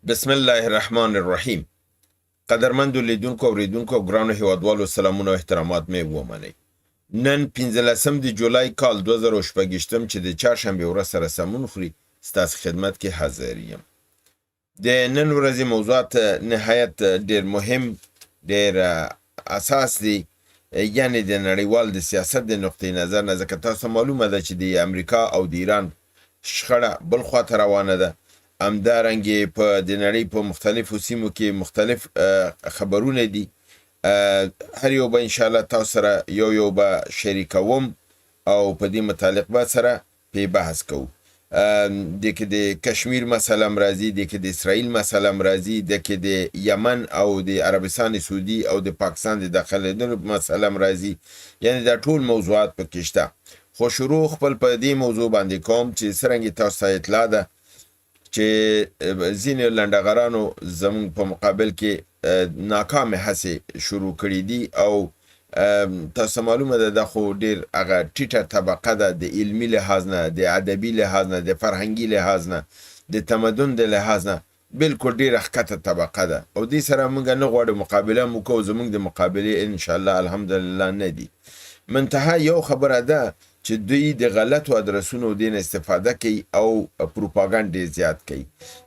بسم الله الرحمن الرحیم. قدرمندو لیدونکو اوریدونکو ګرانو هیوادوالو سلامونه او احترامات مې ومنئ. نن 15 د جولای کال 2018 چې د چهارشنبه ورځ سره سمون خوري ستاسو خدمت کې حاضر یم. د نن ورځې موضوعات نهایت ډیر مهم، ډیر اساس دي، یعنی د نړیوال د سیاست د نقطې نظر نه، ځکه تاسو معلومه ده چې د امریکا او د ایران شخړه بل خواته روانه ده. همدارنګه په د نړۍ په مختلفو سیمو کې مختلف خبرونه دي. هر یو به ان شاء الله تاسو سره یو به شریکوم او په دې متعلق به سره په بحث کوو. د کې د کشمیر مسله راځي، د کې د اسرائیل مسله راځي، د کې د یمن او د عربستان سعودي او د پاکستان د داخليدلو مسله راځي. یعنی دا ټول موضوعات پکې شته. خو شروع خپل په دې موضوع باندې کوم چې څرنګه تاسو ته اطلاع ده چې ځینې لنډغرانو زمون په مقابل کې ناکامه هڅې شروع کړې دي او تاسو معلومه ده د خو ډیر هغه ټیټه طبقه ده، د علمي لحاظ نه، د ادبي لحاظ نه، د فرهنګي لحاظ نه، د تمدن د لحاظ نه بالکل ډیر ښکته طبقه ده او دې سره موږ نه غواړو مقابله وکړو. زموږ د مقابله ان شاء الله الحمدلله نه دي. منتها یو خبره ده چې دوی د غلطو ادرسونو دین استفاده کوي او پروپاګاندا زیات کوي.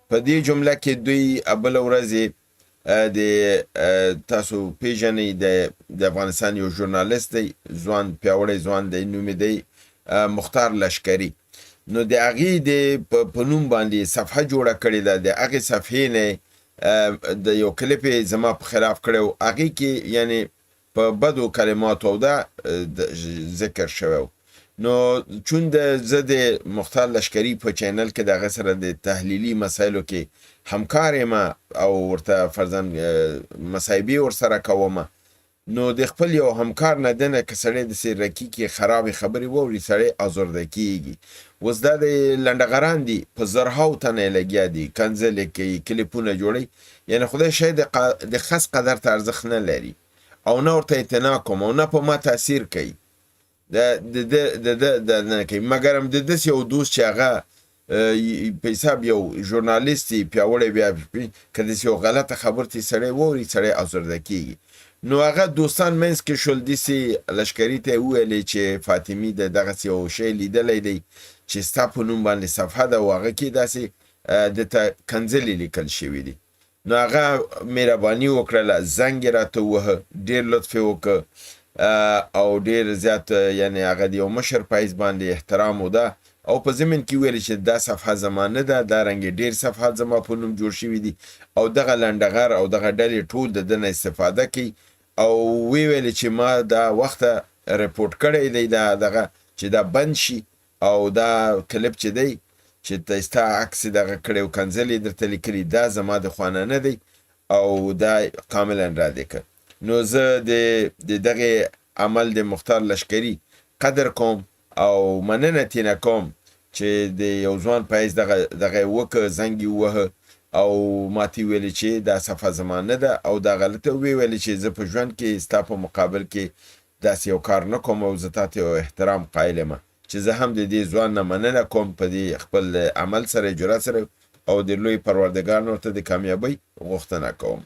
په دې جمله کې دوی ابل ورځې د تاسو پیژنې د افغانستان یو ژورنالیست دی، ځوان پیاوړی ځوان دی، نوم دی مختار لشکری. نو د هغې په نوم باندې صفحه جوړه کړې ده. د هغې صفحې نه د یو کلیپ زما په خلاف کړی و، هغې کې یعنی په بدو کلماتو او دا ذکر شوی. نو چون زه د مختار لشکری په چینل کې دغه سره د تحلیلي مسایلو کې همکار یم او ورته فرضاً مصاحبې ورسره کوم، نو د خپل یو همکار نه دنه که سړی د سرکی کې خراب خبرې ووري سړی ازرده کیږي. اوس دا د لنډغران دي په زرهاو تنه لګیا دي، کنځلې کوي، کلیپونه جوړي. یعنی خدای شاید د خاص قدر ته ارزښت نه لري او نه ورته اعتنا کوم او نه په ما تاثیر کوي نه کوي. مګر هم د داسې یو دوست چې هغه په حساب یو ژورنالیستي پیاوړی، بیا که داسې یو غلطه خبرتې سړی ووري سړی ازرده کیږي. نو هغه دوستان منځ کې شول، داسې لشکري ته یې وویلې چې فاطمي د دغسې یو شی لیدلی دی چې ستا په نوم باندې صفحه ده او هغه کې داسې دته کنځلې لیکل شوي دي. نو هغه مهرباني وکړله، زنګ یې راته ووهه، ډېر لطف یې وکړ او ډیر زیات یعنی هغه د یو مشر په حیث باندې احترام وده او په ضمن کې ویل چې دا صفحه زمانه ده، دا رنګ ډیر صفحات زما په نوم جوړ شوي دي او دغه لنډغر او دغه ډلې ټول د دنه استفاده کوي او ویل چې ما دا وخت رپورټ کړی دی دغه چې دا بند شي او دا کلیپ چې دی چې تاسو عکس دغه کړو کنځلې درته لیکلي دا زما د خوانه نه دی او دا کاملا را دي. نو زه د دغه عمل د مختار لشکری قدر کوم او مننه تینه کوم چې د یو ځوان په حیث دغه وکه زنګي ووهه او ماته ویلې چې دا صفحه زمانه ده او دا غلطه ویلې چې زه په ژوند کې ستا په مقابل کې داسې یو کار نه کوم او زه تاته یو احترام قایل یم چې زه هم د دې ځوان نه مننه کوم په دې خپل عمل سره جرأت سره او د لوی پروردګار ورته د کامیابی غوښتنه کوم.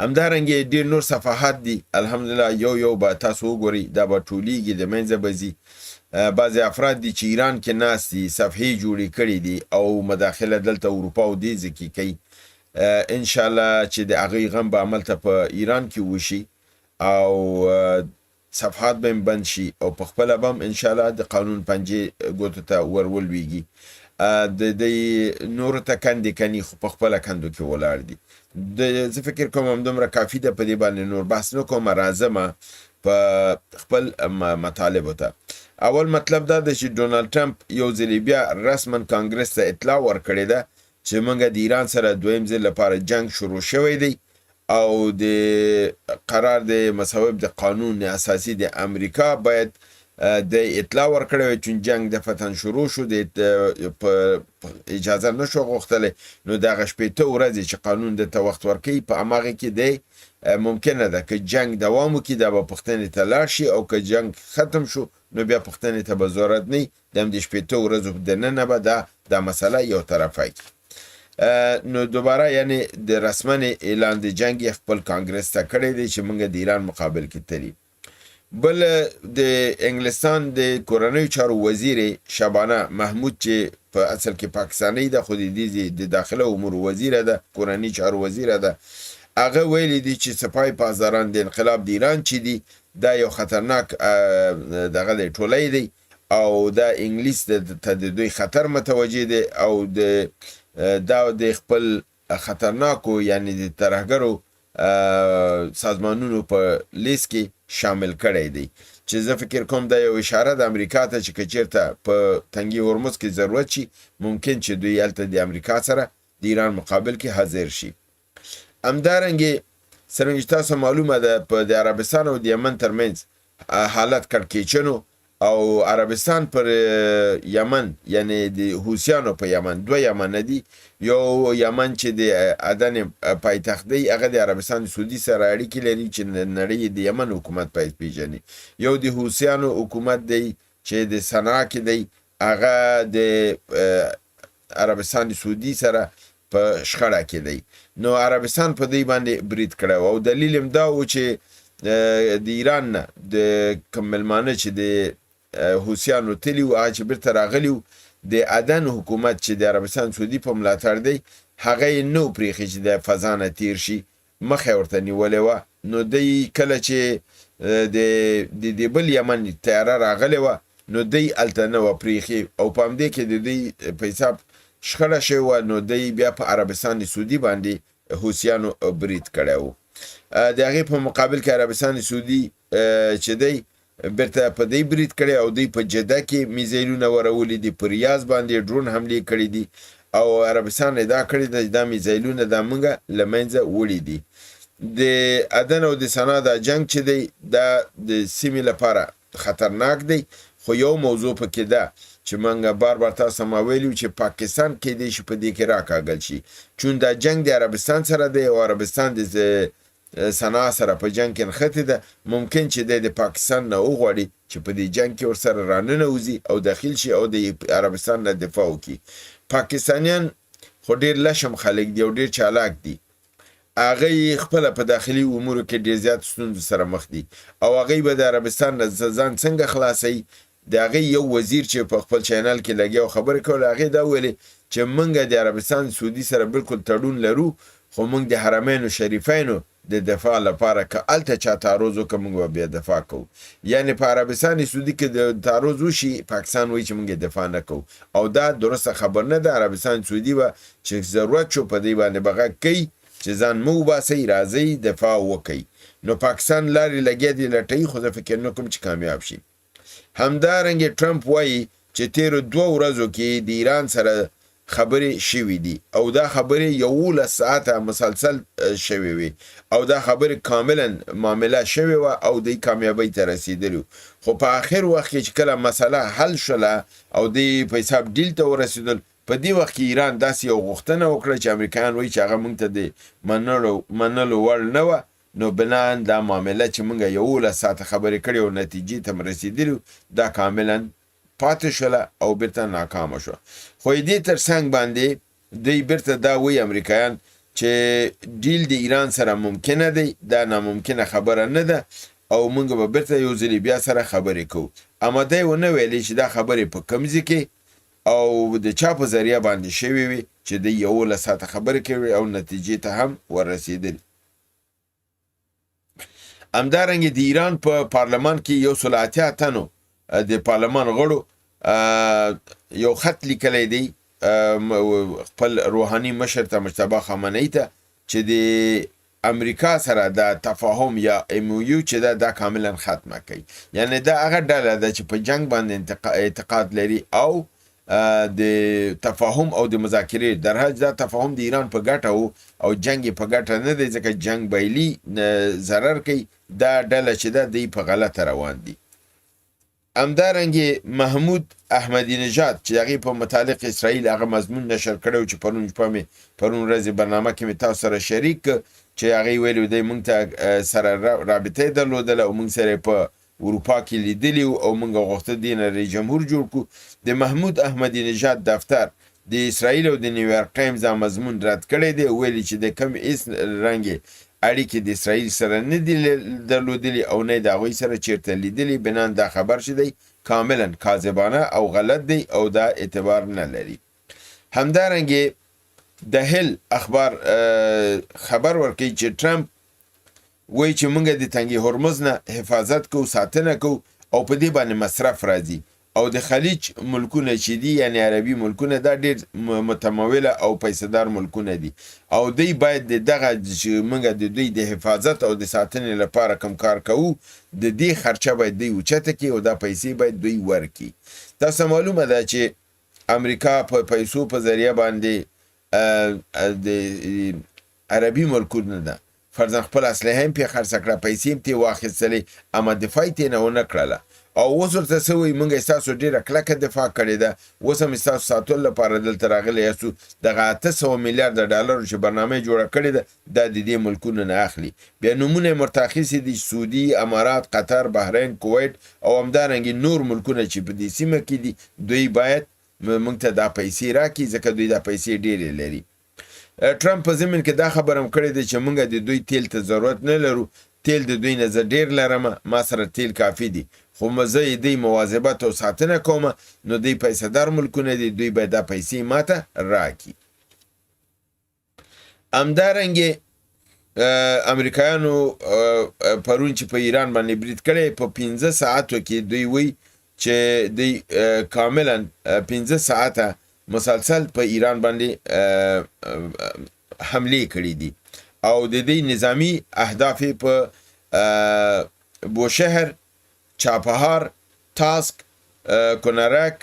همدارنګه ډیر نور صفحات دي الحمدلله، یو به تاسو وګورئ، دا به ټولیږي د منځه بځي. بعضې افراد دي چې ایران کې ناست دي، صفحې جوړې کړي دي او مداخله دلته اروپا او دې ځای کې کوي. انشاءالله چې د هغوی غم به هملته په ایران کې وشي او صفحات به هم بند شي او په خپله به هم انشاءالله د قانون پنجې ګوتو ته ور ولویږي. د نورو ته کندې کني خو په خپله کندو کې ولاړ دي. زه فکر کوم همدومره کافي ده، په دې باندې نور بحث نه کوم، راځمه په خپل مطالبو ته. اول مطلب دا ده چې ډونالډ ټرمپ یو ځلې بیا رسما کانګرس ته اطلاع ورکړې ده چې موږ د ایران سره دویم ځل لپاره جنگ شروع شوی دی او د قرار د مصوب د قانون اساسي د امریکا باید د اطلاع ورکړی چې جنگ د فتن شروع شو، د اجازه نشو غوښتلی. نو دغه شپېته ورځې چې قانون د ته وخت ورکوي په هماغې کې دی ممکنه ده که جنگ دوام وکړي دا به پوښتنې ته لاړ شي او که جنگ ختم شو نو بیا پوښتنې ته به ضرورت نه وي. د همدې شپېته ورځو دننه به دا مسله یو طرفه کړي. نو دوباره یعنی د رسمن اعلان د جنگ خپل کانګرس ته کړی دی چې موږ د ایران مقابل کې تلی. بل د انګلستان د کورنیو چارو وزیر شبانه محمود چې په اصل کې پاکستانی ده خو د داخله امور وزیره ده، کورنی چارو وزیره ده، هغه ویلي دي چې سپاه پاسداران د انقلاب د ایران چې دي دا یو خطرناک دغه د ټولۍ دی او دا انګلیس ته د دوی خطر متوجه دی او د خپل خطرناکو یعنی د ترهګرو سازمانونو په لیست کې شامل کړی دی چې زه فکر کوم دا یو اشاره د امریکا ته چې کچیرته په تنګي هرمز کې ضرورت شي ممکن چې دوی هلته د امریکا سره د ایران مقابل کې حاضر شي. همدارنګه څرنګه تاسو معلومه ده په د عربستان او د یمن ترمنځ حالت کړکېچنو او عربستان پر یمن یعنی د حوثیانو په یمن دو یمن دي، یو یمن چې د عدن پایتخت دی هغه د عربستان سعودي سره اړیکې لري چې نړۍ د یمن حکومت پیژني، یو د حوثیانو حکومت دی چې د صنعا کې دی هغه د عربستان سعودي سره په شخړه کې دی. نو عربستان په دې باندې برید کړو او دلیل هم دا و چې د ایران نه د کوم ملمانه چې د حوثیانو تلی و هغه چې بیرته راغلی و د عدن حکومت چې د عربستان سعودي په ملاتړ دی هغه یې نو پرېښی چې د فضا نه تیر شي، مخه ورته نیولې وه. نو دی کله چې د بل یمن تیاره راغلی وه نو دی هلته نه وه پرېښې او په همدې کې د دوی په حساب شخړه شوې وه. نو دی بیا په عربستان سعودي باندې حوثیانو برید کړی و. د هغې په مقابل کې عربستان سعودي چې دی بیرته په دی برید کړی او دی په جده کې میزایلونه ورولي دي، په ریاض باندې ډرون حملې کړي دي او عربستان ادعا کړې ده چې دا میزایلونه دا موږ له منځه وړي دي. د عدن او د صنعا دا جنگ چې دی دا د سیمې لپاره خطرناک دی، خو یو موضوع پکې ده چې موږ بار تاسو ما ویلو چې پاکستان کې دی چې په دې کې راکاږل شي، چون دا جنگ د عربستان سره دی او عربستان د صنعا سره په جنگ کې نښتې ده، ممکن چې د پاکستان نه وغواړي چې په دې جنگ کې ورسره راننوځي او داخل شي او د عربستان نه دفاع وکړي. پاکستانیان خو ډېر لشم خلک دي او ډېر چالاک دي، هغه خپل په داخلي امورو کې ډېر زیات ستونزو سره مخ دي او هغه به د عربستان نه ځان څنګه خلاصي. د هغه یو وزیر چې په خپل چینل کې لګیا خبرې کوله هغه دا ویلي چې موږ د عربستان سعودي سره بالکل تړون لرو، خو موږ د حرمین شریفینو د دفاع لپاره که الته چا تعرض وکړي موږ بیا دفاع کوو. یعنی په عربستان سعودي کې د تعرض وشي پاکستان وایي چې موږ دفاع نه کوو او دا درسته خبر نه ده. عربستان سعودي به چې ضرورت شو په دې باندې به غږ کوي چې ځان مو وباسئ راځئ دفاع وکړئ. نو پاکستان لارې لګیا دي لټوي، خو زه فکر نه کوم چې کامیاب شي. همدارنګه ټرمپ وایي چې تیرو 2 ورځو کې د ایران سره خبرې شوې دي او دا خبرې 11 ساعته مسلسل شوې وي او دا خبرې کاملا معامله شوې وه او د کامیابی ته رسیدلو، خو په آخر وخت کې چې کله مسله حل شوله او د په حساب ډیل ته ورسېدل، په دې وخت کې ایران داسې یو غوښتنه وکړه چې امریکایان وایي چې هغه موږ ته د منلو وړ نه وه. نو بنان دا معامله چې موږ 11 ساعته خبرې کړې او نتیجې ته رسیدلو دا کاملا پاتې شوله او بیرته ناکامه شو. خو دې تر څنګ باندې دوی بیرته دا وایي امریکایان چې ډیل د ایران سره ممکنه دی، دا ناممکنه خبره نه ده او موږ به بیرته یو ځلې بیا سره خبرې کوو. اما دی ونه ویلي چې دا خبرې په کوم ځای کې او د چا په ذریعه باندې شوې وي چې د 11 ساعته خبرې کوي او نتیجې ته هم ورسېدل. همدارنګه د ایران په پارلمان کې 180 تنو د پارلمان غړو یو خط لیکلی دی خپل روحاني مشر ته مجتبی خامنه‌ای ته چې د امریکا سره د تفاهم یا MOU چې دا کاملا ختمه کوي. یعنی دا هغه ډله ده چې په جنگ باندې اعتقاد لري او د تفاهم او د مذاکرې درحج دا تفاهم د ایران په ګټه او جنگ په ګټه نه دی ځکه جنگ بیلی ضرر کوي. دا ډله چې ده دی په غلطه روان دي. همدارنګه محمود احمدی نژاد چې هغه په متعلق اسرائیل هغه مضمون نشر کړو چې پرون ورځ برنامه کې تاسو سره شریک چې هغه ویلو دی مونږ ته سره رابطه درلودله او مونږ سره په اروپا کې لیدلی او مونږ غوښته دین رئیس جمهور جوړ کو. د محمود احمدی نژاد دفتر د اسرائیل او د نیویارک ټایمز دا مضمون رد کړی دی، ویلي چې د کم هیڅ رنګې اړیکې د اسرائیل سره نه دي درلودلي او نه د هغوی سره چیرته لیدلي. بنان دا خبر چې دی کاملا کاذبانه او غلط دی او دا اعتبار نه لري. همدارنګه د هل اخبار خبر ورکوي چې ټرمپ وایي چې موږ د تنګي هرمز نه حفاظت کوو، ساتنه کوو او په دې باندې مصرف راځي، او د خلیج ملکونه چې دي یعنی عربي ملکونه دا ډېر متموله او پیسه‌دار ملکونه دي او دوی باید دغه چې موږ د دوی د حفاظت او د ساتنې لپاره کوم کار کوو د دې خرچه باید دوی اوچته کړي او دا پیسې باید دوی ورکړي. تاسو معلومه ده چې امریکا په پیسو په ذریعه باندې د عربي ملکونه ده فرضاً خپل اسلحه هم پې خرڅه کړه، پیسې هم ترې واخیستلې، اما دفاع یې ترېنه ونه کړله او اوس ورته څه وایي موږ ستاسو ډېره کلکه دفاع کړې ده، اوس هم ستاسو ساتلو لپاره دلته راغلی یاستو. دغه 800 میلیارده ډالرو چې برنامه یې جوړه کړې ده دا د دې ملکونو نه اخلي. بیا نومونه یې مرتخصې دي: سعودي، امارات، قطر، بحرین، کویت او همدارنګې نور ملکونه چې په دې سیمه کې دي دوی باید موږ ته دا پیسې راکړي ځکه دوی دا پیسې ډېرې لري. ټرمپ په ضمن کې دا خبره هم کړې ده چې موږ د دوی تیل ته ضرورت نه لرو، تیل د دوی نه زه ډېر لرم، ما سره تیل کافي دي، خو زه یې دوی مواظبت او ساتنه کوم، نو دوی پیسه‌دار ملکونه دي، دوی باید دا پیسې ماته راکړي. همدارنګې امریکایانو پرون چې په ایران باندې برید کړی په 15 ساعتو کې دوی وایي چې دوی کاملا 15 ساعته مسلسل په ایران باندې حمله کړې دي او د دې نظامی اهداف په بوشهر، چاپهار، تاسک، کنرک،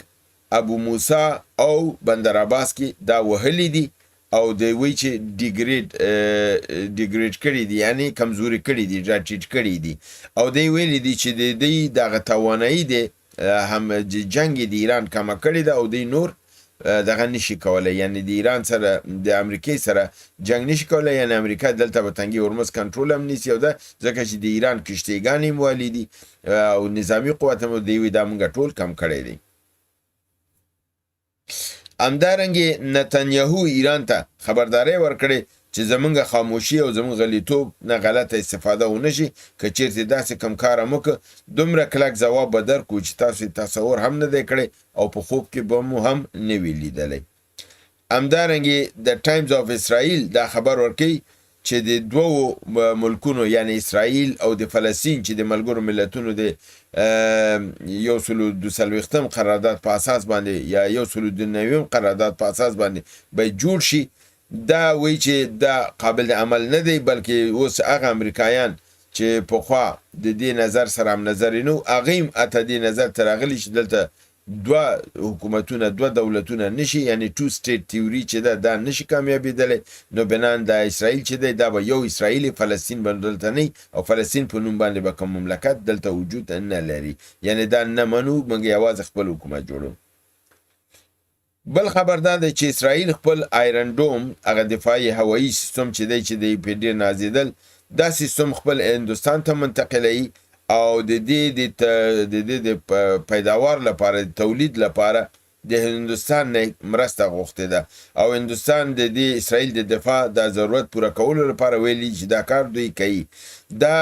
ابو موسی او بندر عباس کې دا وهلي دي او دوی وایي چې ډیګریډ کړي دي یعنی کمزوري کړي دي، راټیټ کړي دي او دوی ویلي دي چې د دې دغه توانایي د هم جنگ د ایران کمه کړې ده او دوی نور دغه نشي کولای، یعنی د ایران سره د امریکای سره جنگ نشي کولای، یعنی امریکا دلته په تنګي هرمز کنټرول هم نیسي او ده ځکه چې د ایران کشتیګانې موالي دي او نظامی قوت هم دوی دا موږ ټول کم کړی دی. همدارنګې نتنیاهو ایران ته خبرداری ورکړې چې زمونږ خاموشي او زمونږ غلیتوب نه غلطه استفاده ونه شي، که چیرته داسې کم کار هم وکړه دومره کلک ځواب به درکړو چې تاسو تصور هم نه دی کړی او په خوب کې به مو هم نه وي لیدلی. همدارنګې د ټایمز آف اسرائیل دا خبر ورکوي چې د دوو ملکونو یعنی اسرائیل او د فلسطین چې د ملګرو ملتونو د 142 قرارداد په اساس باندې یا 192 قرارداد په اساس باندې به جوړ شي، دا وایي چې دا قابل د عمل نه دی، بلکې اوس هغه امریکایان چې پخوا د دې نظر سره هم نظر نو هغه هم اته دې نظر ته راغلي چې دلته دوه حکومتونه دوه دولتونه نشي، یعنی تو سټیټ تیوري چې دا نشي کامیابېدلی، نو بنان د اسرائیل چې دی دا به یو اسرائیل فلسطین باندې دلته نه او فلسطین په نوم باندې به کوم مملکت دلته وجود نه لري، یعنی دا نه منو موږ یوازې خپل حکومت جوړو. بل خبر دا دی چې اسرائیل خپل آیرن ډوم هغه دفاعي هوایي سیستم چې دی په ډېر نازېدل دا سیستم خپل هندوستان ته منتقلوي او د دې د پیداوار لپاره د تولید لپاره د هندوستان نه مرسته غوښتې ده او هندوستان د دې اسرائیل د دفاع د ضرورت پوره کولو لپاره ویلي چې دا کار دوی کوي. دا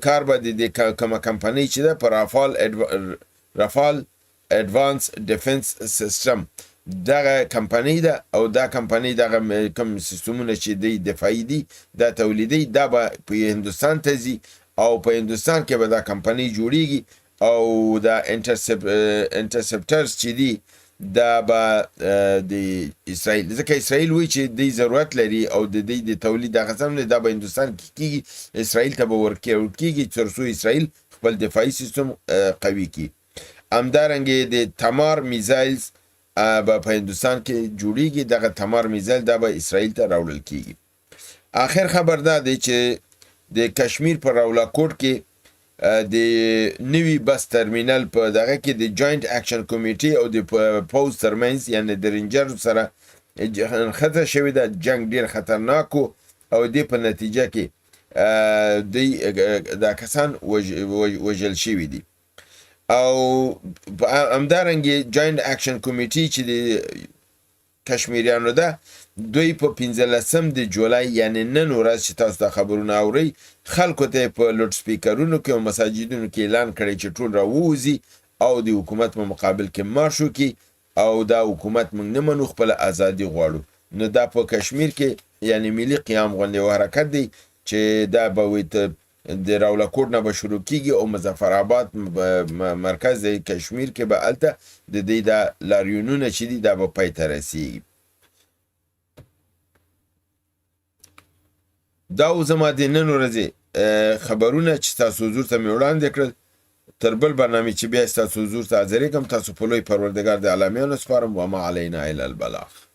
کار به د کومه کمپنۍ چې ده په رافال اډوانس ډیفنس سیستم دغه کمپنۍ ده او دا کمپنۍ دغه کوم سیستمونه چې دی دفاعي دي دا تولیدي دا به په هندوستان ته ځي او په هندوستان کې به دا کمپنۍ جوړیږي او دا انټرسپټرز چې دي دا به د اسرائیل ځکه اسرائیل وایي چې دی ضرورت لري او د دې د تولید دغه څه دا به هندوستان کې کېږي، اسرائیل ته به ورکېږي تر څو اسرائیل خپل دفاعي سیستم قوي کړي. همدارنګې د تمار میزایلز به په هندوستان کې جوړیږي، دغه تمار میزایل دا به اسرائیل ته راوړل کېږي. آخر خبر دا دی چې د کشمیر په راولاکوټ کې د نوي بس ترمینل په دغه کې د جوینټ اکشن کمیټې او د پوز ترمنځ یعنی د رینجر سره خطر شوی ده، جنگ ډیر خطرناک او د په نتیجه کې دا کسان وژل شوي دي او همدارنګې جوینټ اکشن کمیټې چې د کشمیریانو ده دوی په 15 د جولای یعنی نن ورځ چې تاسو د خبرونه اورئ خلکو ته په لوډ سپیکرونو کې او مساجدونو کې اعلان کړی چې ټول راووځي او د حکومت په مقابل کې مارش وکړي او دا حکومت موږ نه منو خپل ازادي غواړو. نو دا په کشمیر کې یعنی ملي قیام غونډې او حرکت دی چې دا به د راولاکوټ نه به شروع کیږي او مظفرآباد مرکز د کشمیر کې به هلته د دې دا لاریونونه چې دي دا به پای ته رسیږي. دا او زما د نن ورځې خبرونه چې تاسو حضور ته مې وړاندې کړل. تر بل برنامې چې بیا ستاسو حضور ته حاضرېږم تاسو په لوی پروردګار د عالمینو سپارم. وما علینا الا البلاغ.